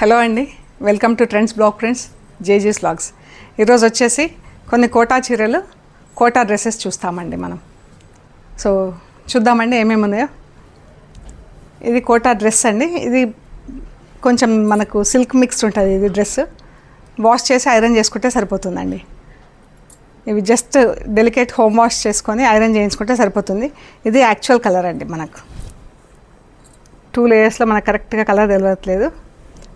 Hello అండి, welcome to trends blog prints జేజీస్ vlogs. ఈరోజు వచ్చేసి కొన్ని కోటా చీరలు, కోటా డ్రెస్సెస్ చూస్తామండి మనం. సో చూద్దామండి ఏమేమి ఉన్నాయో. ఇది కోటా డ్రెస్ అండి. ఇది కొంచెం మనకు సిల్క్ మిక్స్డ్ ఉంటుంది. ఇది డ్రెస్ వాష్ చేసి ఐరన్ చేసుకుంటే సరిపోతుందండి. ఇవి జస్ట్ డెలికేట్ హోమ్ వాష్ చేసుకొని ఐరన్ చేయించుకుంటే సరిపోతుంది. ఇది యాక్చువల్ కలర్ అండి. మనకు 2 లేయర్స్లో మనకు కరెక్ట్గా కలర్ తెలియట్లేదు.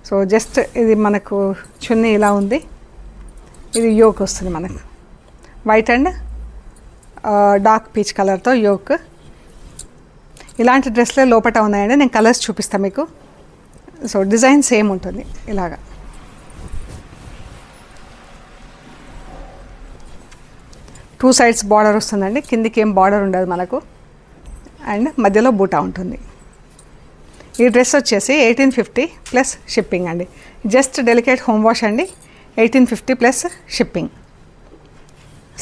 సో జస్ట్ ఇది మనకు చున్నీ ఇలా ఉంది. ఇది యోక్ వస్తుంది మనకు వైట్ అండ్ డార్క్ పీచ్ కలర్తో యోక్. ఇలాంటి డ్రెస్లే లోపట ఉన్నాయండి. నేను కలర్స్ చూపిస్తాను మీకు. సో డిజైన్ సేమ్ ఉంటుంది ఇలాగా. టూ సైడ్స్ బార్డర్ వస్తుందండి. కిందికి ఏం బార్డర్ ఉండదు మనకు. అండ్ మధ్యలో బూటా ఉంటుంది. ఈ డ్రెస్ వచ్చేసి 1850 ప్లస్ షిప్పింగ్ అండి. జస్ట్ డెలికేట్ హోమ్ వాష్ అండి. 1850 ప్లస్ షిప్పింగ్.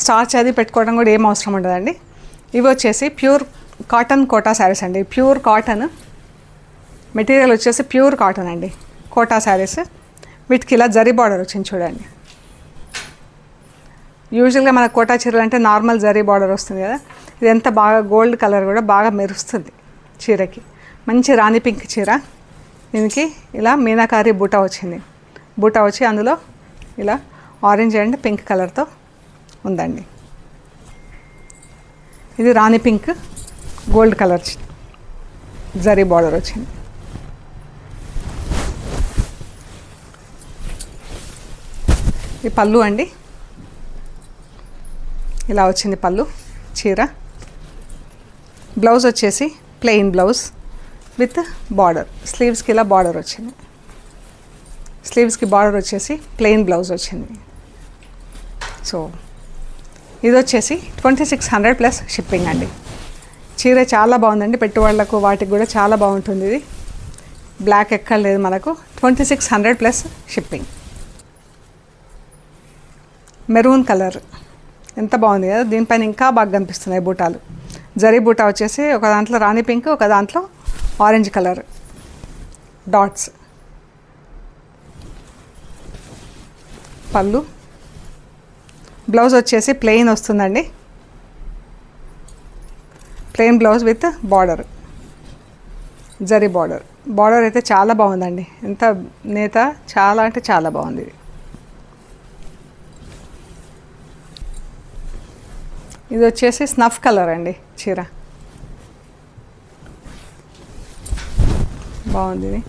స్టార్చ్ అది పెట్టుకోవడం కూడా ఏం అవసరం ఉండదండి. ఇవి వచ్చేసి ప్యూర్ కాటన్ కోటా శారీస్ అండి. ప్యూర్ కాటన్ మెటీరియల్ వచ్చేసి ప్యూర్ కాటన్ అండి. కోటా శారీస్ వీటికి ఇలా జరీ బార్డర్ వచ్చింది చూడండి. యూజువల్గా మన కోటా చీరలు అంటే నార్మల్ జరీ బార్డర్ వస్తుంది కదా. ఇది ఎంత బాగా గోల్డ్ కలర్ కూడా బాగా మెరుస్తుంది చీరకి. మంచి రాణి పింక్ చీర. దీనికి ఇలా మీనాకారి బూటా వచ్చింది. బూటా వచ్చి అందులో ఇలా ఆరెంజ్ అండ్ పింక్ కలర్తో ఉందండి. ఇది rani pink gold colour zari border వచ్చింది. ఈ పళ్ళు అండి. ఇలా వచ్చింది పళ్ళు చీర. బ్లౌజ్ వచ్చేసి ప్లెయిన్ బ్లౌజ్ విత్ బార్డర్. స్లీవ్స్కి ఇలా బార్డర్ వచ్చింది. స్లీవ్స్కి బార్డర్ వచ్చేసి ప్లెయిన్ బ్లౌజ్ వచ్చింది. సో ఇది వచ్చేసి 2600 ప్లస్ షిప్పింగ్ అండి. చీర చాలా బాగుందండి. పెట్టుబడులకు వాటికి కూడా చాలా బాగుంటుంది. ఇది బ్లాక్ ఎక్కర్లేదు మనకు. 2600 ప్లస్ షిప్పింగ్. మెరూన్ కలర్ ఎంత బాగుంది కదా. దీనిపైన ఇంకా బాగా కనిపిస్తున్నాయి బూటాలు. జరీ బూటా వచ్చేసి ఒక దాంట్లో రాణి పింక్, ఒక దాంట్లో ఆరెంజ్ కలర్ డాట్స్. పళ్ళు. బ్లౌజ్ వచ్చేసి ప్లెయిన్ వస్తుందండి. Plain blouse with border, zari border. Border అయితే చాలా బాగుందండి. ఎంత నేత, చాలా అంటే చాలా బాగుంది. ఇది వచ్చేసి స్నఫ్ కలర్ అండి చీర. బాగుంది ఇది.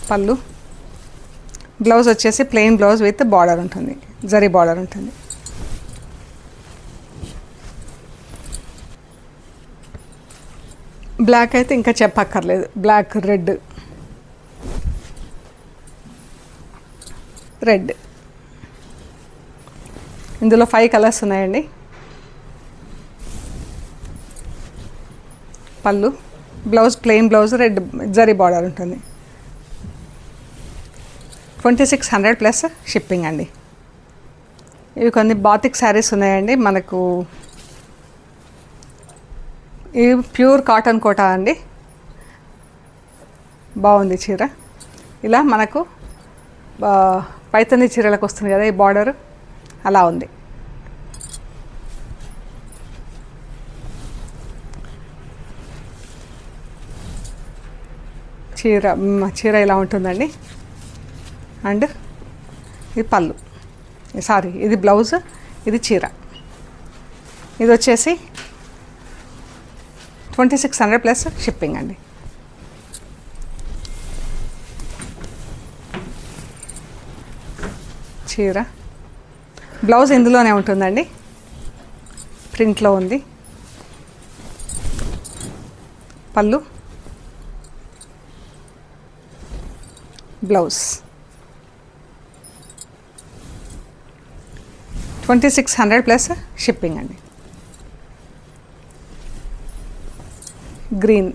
పళ్ళు. బ్లౌజ్ వచ్చేసి ప్లెయిన్ బ్లౌజ్ విత్ బార్డర్ ఉంటుంది. జరీ బార్డర్ ఉంటుంది. బ్లాక్ అయితే ఇంకా చెప్పక్కర్లేదు. Black, red, red. ఇందులో 5 కలర్స్ ఉన్నాయండి. పళ్ళు. Blouse plain blouse, red zari border ఉంటుంది. 2600 ప్లస్ షిప్పింగ్ అండి. ఇవి కొన్ని బాతిక్ శారీస్ ఉన్నాయండి మనకు. ఇవి ప్యూర్ కాటన్ కోటా అండి. బాగుంది చీర. ఇలా మనకు పైతని చీరలకు వస్తుంది కదా ఈ బార్డర్, అలా ఉంది. చీర ఇలా ఉంటుందండి. అండ్ ఇది పళ్ళు, సారీ ఇది బ్లౌజ్, ఇది చీర. ఇది వచ్చేసి 2600 ప్లస్ షిప్పింగ్ అండి. చీర. బ్లౌజ్ ఇందులోనే ఉంటుందండి. ప్రింట్లో ఉంది. పళ్ళు, బ్లౌజ్. 2600 ప్లస్ షిప్పింగ్ అండి. గ్రీన్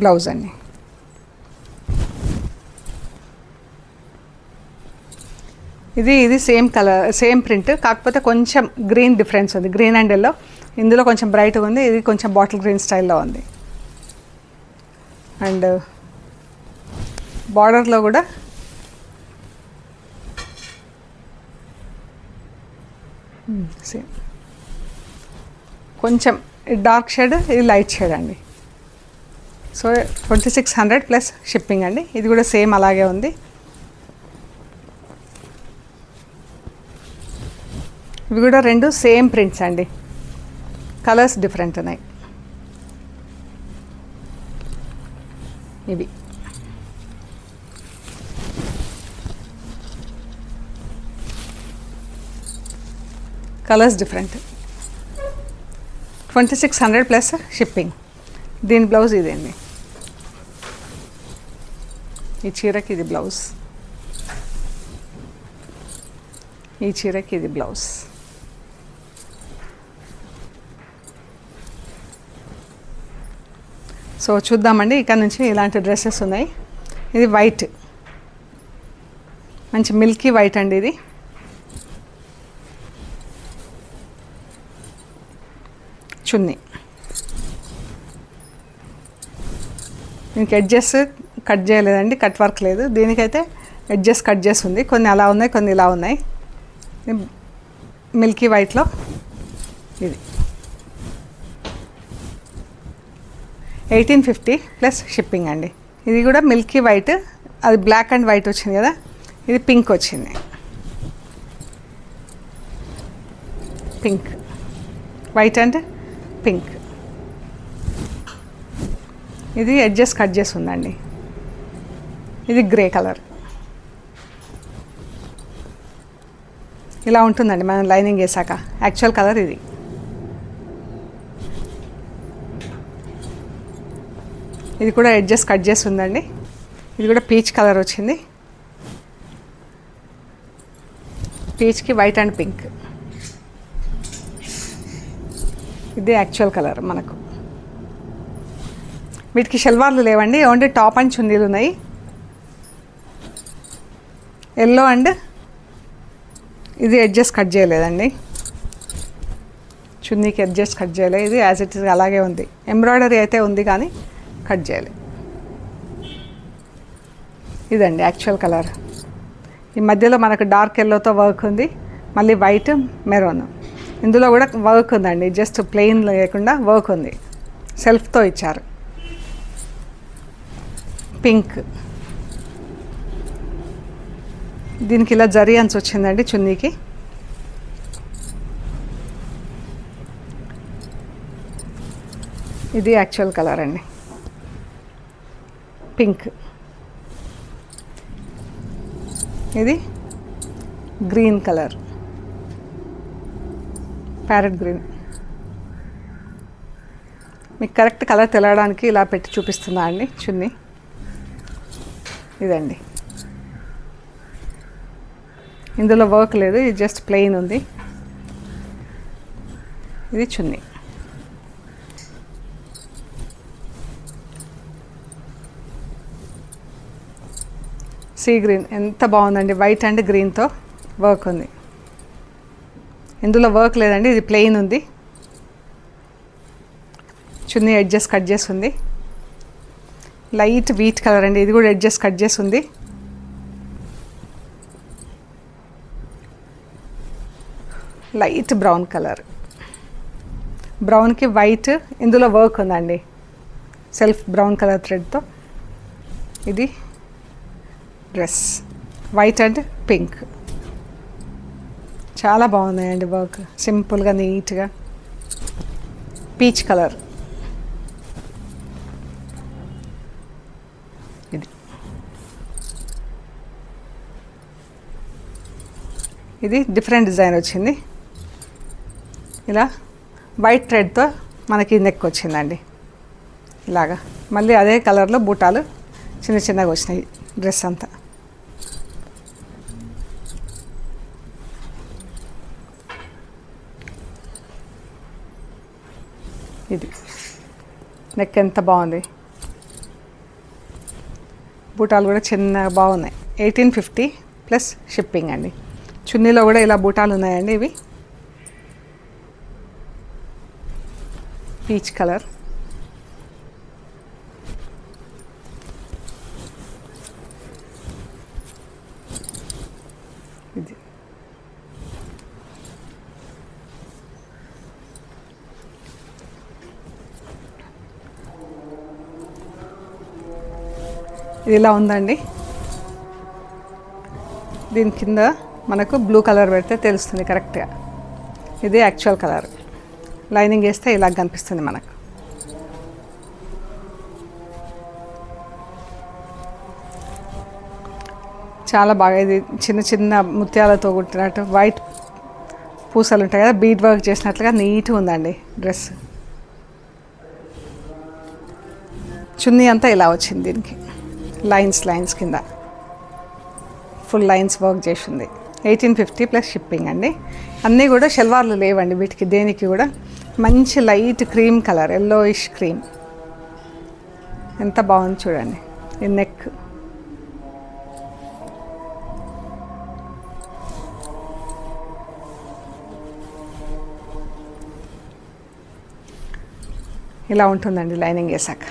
బ్లౌజ్ అండి. ఇది సేమ్ కలర్ సేమ్ ప్రింట్, కాకపోతే కొంచెం గ్రీన్ డిఫరెన్స్ ఉంది. గ్రీన్ అండ్ ఎల్లో, ఇందులో కొంచెం బ్రైట్గా ఉంది, ఇది కొంచెం బాటిల్ గ్రీన్ స్టైల్లో ఉంది. అండ్ బార్డర్లో కూడా సేమ్, కొంచెం డార్క్ షేడ్, ఇది లైట్ షేడ్ అండి. సో 2600 ప్లస్ షిప్పింగ్ అండి. ఇది కూడా సేమ్ అలాగే ఉంది. ఇవి కూడా రెండు సేమ్ ప్రింట్స్ అండి, కలర్స్ డిఫరెంట్ ఉన్నాయి. ఇవి కలర్స్ డిఫరెంట్. 2600 plus shipping. దీని బ్లౌజ్ ఇదండి, ఈ చీరకి ఇది బ్లౌజ్, ఈ చీరకి ఇది బ్లౌజ్. సో చూద్దామండి, ఇక్కడ నుంచి ఇలాంటి డ్రెస్సెస్ ఉన్నాయి. ఇది వైట్, మంచి మిల్కీ వైట్ అండి. ఇది చున్నీ, దీనికి ఎడ్జెస్ కట్ చేయలేదండి, కట్ వర్క్ లేదు. దీనికైతే ఎడ్జెస్ కట్ చేసి ఉంది. కొన్ని అలా ఉన్నాయి, కొన్ని ఇలా ఉన్నాయి. మిల్కీ వైట్లో ఇది 1850 ప్లస్ షిప్పింగ్ అండి. ఇది కూడా మిల్కీ వైట్, అది బ్లాక్ అండ్ వైట్ వచ్చింది కదా, ఇది పింక్ వచ్చింది. Pink, white and pink. ఇది ఎడ్జెస్ కట్ చేసి ఉందండి. ఇది గ్రే కలర్, ఇలా ఉంటుందండి మనం లైనింగ్ వేసాక. యాక్చువల్ కలర్ ఇది. ఇది కూడా ఎడ్జెస్ కట్ చేసి ఉందండి. ఇది కూడా పీచ్ కలర్ వచ్చింది, పీచ్కి వైట్ అండ్ పింక్. ఇది యాక్చువల్ కలర్ మనకు. వీటికి షల్వార్లు లేవండి, ఓన్లీ టాప్ అండ్ చున్నీలు ఉన్నాయి. ఎల్లో అండ్ ఇది ఎడ్జెస్ కట్ చేయలేదండి, చున్నీకి ఎడ్జెస్ కట్ చేయలేదు. ఇది యాజ్ ఇట్ ఇస్ అలాగే ఉంది. ఎంబ్రాయిడరీ అయితే ఉంది కానీ కట్ చేయలేదు. ఇదండి యాక్చువల్ కలర్. ఈ మధ్యలో మనకు డార్క్ ఎల్లోతో వర్క్ ఉంది, మళ్ళీ వైట్ మెరూన్. ఇందులో కూడా వర్క్ ఉందండి, జస్ట్ ప్లెయిన్ లేకుండా వర్క్ ఉంది, సెల్ఫ్తో ఇచ్చారు. పింక్, దీనికి ఇలా జరీ అంచు వచ్చిందండి చున్నీకి. ఇది యాక్చువల్ కలర్ అండి, పింక్. ఇది గ్రీన్ కలర్, ప్యారెట్ గ్రీన్. మీకు కరెక్ట్ కలర్ తెలవడానికి ఇలా పెట్టి చూపిస్తున్నా అండి చున్నీ. ఇదండి, ఇందులో వర్క్ లేదు, ఇది జస్ట్ ప్లెయిన్ ఉంది. ఇది చున్నీ. సీ గ్రీన్ ఎంత బాగుందండి, వైట్ అండ్ గ్రీన్తో వర్క్ ఉంది. ఇందులో వర్క్ లేదండి, ఇది ప్లెయిన్ ఉంది. చున్నీ ఎడ్జెస్ కట్ చేసి ఉంది. లైట్ వీట్ కలర్ అండి, ఇది కూడా ఎడ్జెస్ కట్ చేసి ఉంది. లైట్ బ్రౌన్ కలర్, బ్రౌన్కి వైట్, ఇందులో వర్క్ ఉందండి సెల్ఫ్ బ్రౌన్ కలర్ థ్రెడ్తో. ఇది డ్రెస్ వైట్ అండ్ పింక్, చాలా బాగున్నాయండి వర్క్, సింపుల్గా నీట్గా. పీచ్ కలర్, ఇది డిఫరెంట్ డిజైన్ వచ్చింది. ఇలా వైట్ థ్రెడ్తో మనకి నెక్ వచ్చిందండి ఇలాగా. మళ్ళీ అదే కలర్లో బూటాలు చిన్న చిన్నగా వచ్చినాయి డ్రెస్ అంతా. ఇది నెక్ ఎంత బాగుంది, బూటాలు కూడా చిన్నగా బాగున్నాయి. 1850 ప్లస్ షిప్పింగ్ అండి. చున్నీలో కూడా ఇలా బూటాలు ఉన్నాయండి. ఇవి పీచ్ కలర్. ఇది ఇది ఇలా ఉందండి. దీని కింద మనకు బ్లూ కలర్ పెడితే తెలుస్తుంది కరెక్ట్గా. ఇది యాక్చువల్ కలర్. లైనింగ్ వేస్తే ఇలా కనిపిస్తుంది మనకు. చాలా బాగా, ఇది చిన్న చిన్న ముత్యాలతో కుట్టినట్టు వైట్ పూసలు ఉంటాయి కదా, బీడ్ వర్క్ చేసినట్లుగా నీట్గా ఉందండి డ్రెస్. చున్నీ అంతా ఇలా వచ్చింది. దీనికి లైన్స్ కింద ఫుల్ లైన్స్ వర్క్ చేసింది. 1850 ప్లస్ షిప్పింగ్ అండి. అన్నీ కూడా షల్వార్లు లేవండి వీటికి. దేనికి కూడా మంచి light cream colour, yellowish cream. ఎంత బాగుంది చూడండి. ఈ నెక్ ఇలా ఉంటుందండి లైనింగ్ వేసాక.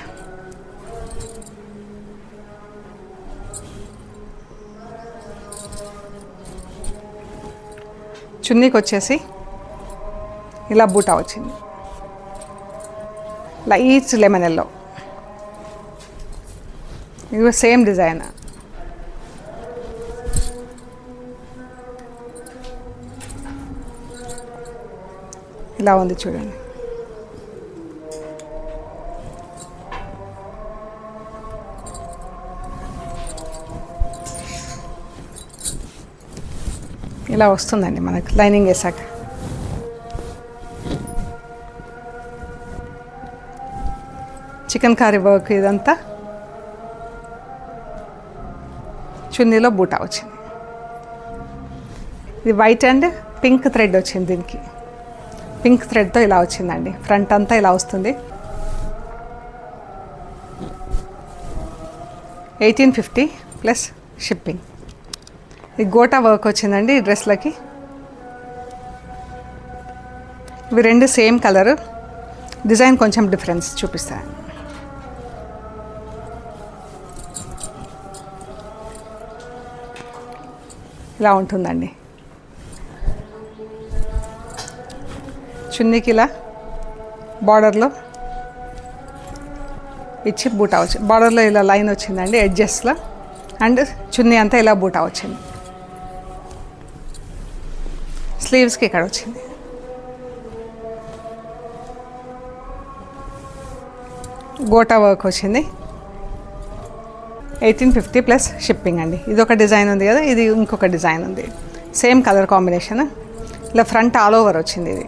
చున్నీకి వచ్చేసి ఇలా బూటా వచ్చింది, లైట్ లెమన్ ఎల్లో. ఇది సేమ్ డిజైన్. ఇలా ఉంది చూడండి. ఇలా వస్తుందండి మనకు లైనింగ్ వేసాక. చికెన్ కర్రీ వర్క్ ఇదంతా. చున్నీలో బూటా వచ్చింది. ఇది వైట్ అండ్ పింక్ థ్రెడ్ వచ్చింది. దీనికి పింక్ థ్రెడ్తో ఇలా వచ్చిందండి. ఫ్రంట్ అంతా ఇలా వస్తుంది. 1850 ప్లస్ షిప్పింగ్. ఈ గోటా వర్క్ వచ్చిందండి ఈ డ్రెస్లకి. ఇవి రెండు సేమ్ కలరు, డిజైన్ కొంచెం డిఫరెన్స్ చూపిస్తాను. ఇలా ఉంటుందండి. చున్నీకి ఇలా బార్డర్లో ఇచ్చి బూటా వచ్చింది. బార్డర్లో ఇలా లైన్ వచ్చిందండి ఎడ్జెస్లో. అండ్ చున్నీ అంతా ఇలా బూటా వచ్చింది. స్లీవ్స్కి ఇక్కడ వచ్చింది. గోటా వర్క్ వచ్చింది. 1850 ప్లస్ షిప్పింగ్ అండి. ఇది ఒక డిజైన్ ఉంది కదా, ఇది ఇంకొక డిజైన్ ఉంది. Same colour combination. ఇలా ఫ్రంట్ ఆల్ ఓవర్ వచ్చింది. ఇది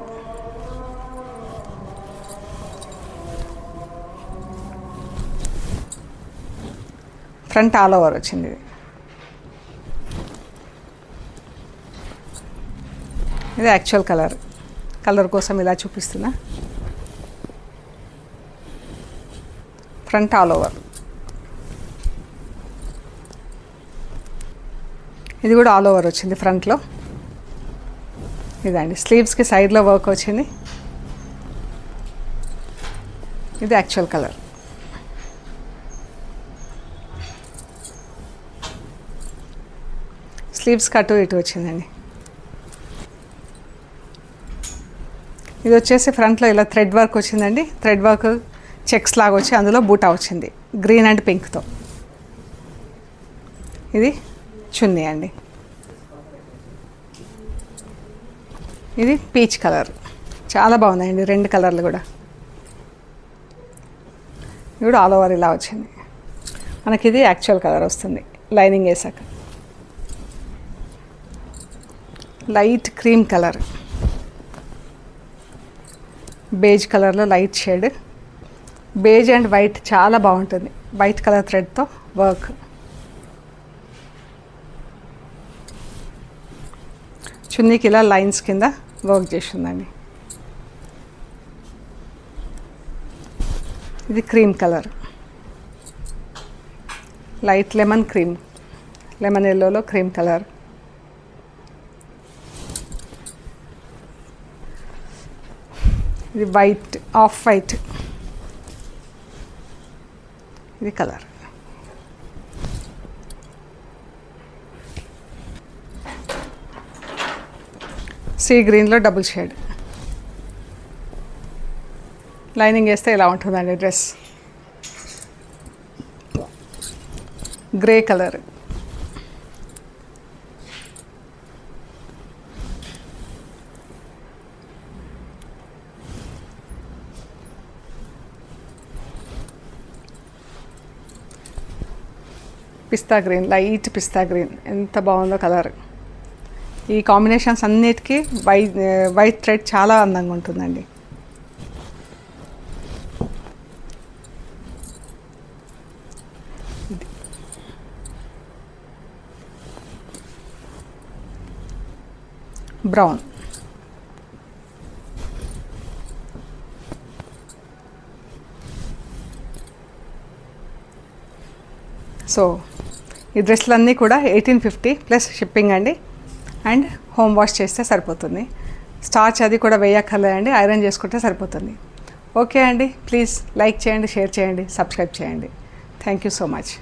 ఫ్రంట్ ఆల్ ఓవర్ వచ్చింది. ఇది యాక్చువల్ కలర్ కోసం ఇలా చూపిస్తున్నా. Front all over. ఇది కూడా ఆల్ ఓవర్ వచ్చింది ఫ్రంట్లో. ఇదండి స్లీవ్స్కి సైడ్లో వర్క్ వచ్చింది. ఇది యాక్చువల్ కలర్. స్లీవ్స్ కటు ఇటు వచ్చిందండి. ఇది వచ్చేసి ఫ్రంట్లో ఇలా థ్రెడ్ వర్క్ వచ్చిందండి. థ్రెడ్ వర్క్ చెక్స్ లాగా వచ్చి అందులో బూటా వచ్చింది గ్రీన్ అండ్ పింక్తో. ఇది చున్నీ అండి. ఇది పీచ్ కలర్. చాలా బాగున్నాయండి రెండు కలర్లు కూడా. ఇది కూడా ఆల్ ఓవర్ ఇలా వచ్చింది మనకి. ఇది యాక్చువల్ కలర్ వస్తుంది లైనింగ్ వేసాక. లైట్ క్రీమ్ కలర్, బేజ్ కలర్లో light shade. Beige and white చాలా బాగుంటుంది. వైట్ కలర్ థ్రెడ్తో వర్క్. చున్నీకి ఇలా లైన్స్ కింద వర్క్ చేసిందండి. ఇది క్రీమ్ కలర్, లైట్ లెమన్ ఎల్లోలో క్రీమ్ కలర్. ఇది వైట్, ఆఫ్ వైట్, ఇది కలర్. సీ గ్రీన్లో డబుల్ షేడ్. లైనింగ్ వేస్తే ఇలా ఉంటుందండి dress. Grey colour, pista green, light pista green, ఎంత బాగుందో కలర్. ఈ కాంబినేషన్స్ అన్నిటికీ వైట్ థ్రెడ్ చాలా అందంగా ఉంటుందండి. బ్రౌన్, సో ఈ డ్రెస్లన్నీ కూడా 1850 ప్లస్ షిప్పింగ్ అండి. అండ్ హోమ్ వాష్ చేస్తే సరిపోతుంది. స్టార్చ్ అది కూడా వేయక్కర్లేదండి, ఐరన్ చేసుకుంటే సరిపోతుంది. ఓకే అండి, ప్లీజ్ లైక్ చేయండి, షేర్ చేయండి, సబ్స్క్రైబ్ చేయండి. Thank you so much.